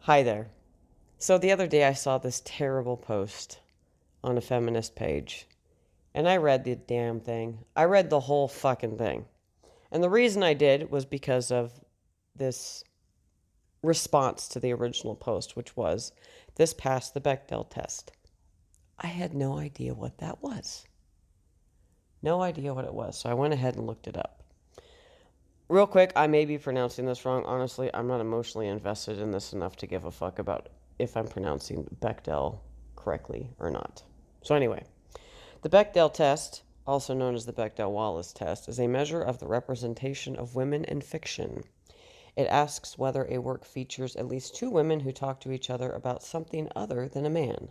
Hi there. So the other day I saw this terrible post on a feminist page, and I read the damn thing. I read the whole fucking thing. And the reason I did was because of this response to the original post, which was, "This passed the Bechdel test." I had no idea what that was. No idea what it was. So I went ahead and looked it up. Real quick, I may be pronouncing this wrong. Honestly, I'm not emotionally invested in this enough to give a fuck about if I'm pronouncing Bechdel correctly or not. So, anyway, the Bechdel test, also known as the Bechdel-Wallace test, is a measure of the representation of women in fiction. It asks whether a work features at least two women who talk to each other about something other than a man.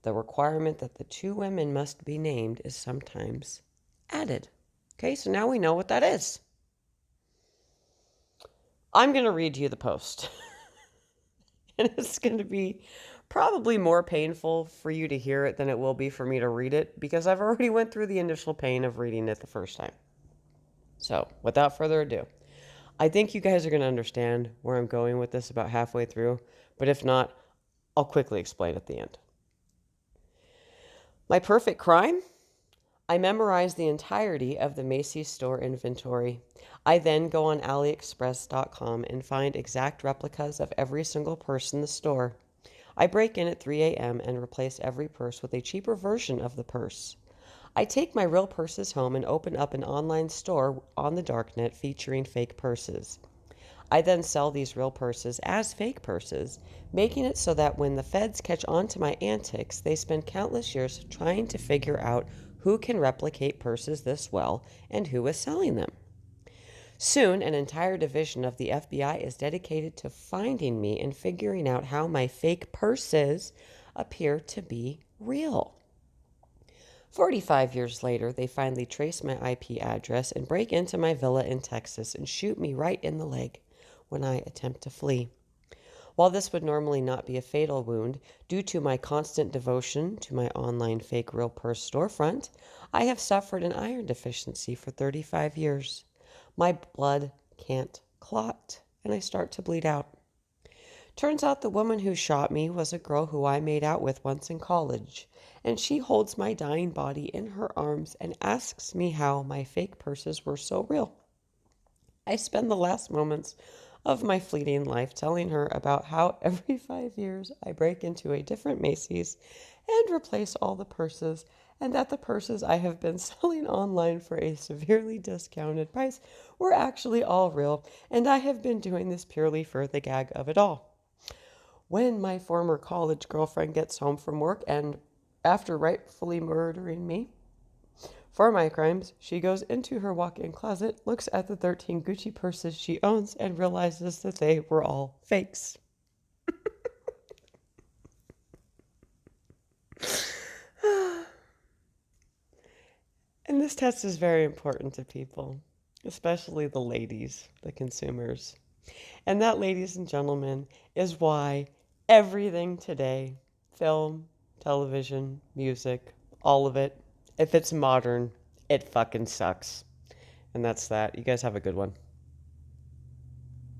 The requirement that the two women must be named is sometimes added. Okay, so now we know what that is. I'm going to read you the post. And it's going to be probably more painful for you to hear it than it will be for me to read it because I've already went through the initial pain of reading it the first time. So, without further ado, I think you guys are going to understand where I'm going with this about halfway through, but if not, I'll quickly explain at the end. My perfect crime? I memorize the entirety of the Macy's store inventory. I then go on AliExpress.com and find exact replicas of every single purse in the store. I break in at 3 a.m. and replace every purse with a cheaper version of the purse. I take my real purses home and open up an online store on the darknet featuring fake purses. I then sell these real purses as fake purses, making it so that when the feds catch on to my antics, they spend countless years trying to figure out who can replicate purses this well and who is selling them. Soon, an entire division of the FBI is dedicated to finding me and figuring out how my fake purses appear to be real. 45 years later, they finally trace my IP address and break into my villa in Texas and shoot me right in the leg when I attempt to flee. While this would normally not be a fatal wound, due to my constant devotion to my online fake real purse storefront, I have suffered an iron deficiency for 35 years. My blood can't clot, and I start to bleed out. Turns out the woman who shot me was a girl who I made out with once in college, and she holds my dying body in her arms and asks me how my fake purses were so real. I spend the last moments of my fleeting life telling her about how every 5 years I break into a different Macy's and replace all the purses, and that the purses I have been selling online for a severely discounted price were actually all real, and I have been doing this purely for the gag of it all. When my former college girlfriend gets home from work and, after rightfully murdering me, for my crimes, she goes into her walk-in closet, looks at the 13 Gucci purses she owns, and realizes that they were all fakes. And this test is very important to people, especially the ladies, the consumers. And that, ladies and gentlemen, is why everything today, film, television, music, all of it, if it's modern, it fucking sucks. And that's that. You guys have a good one.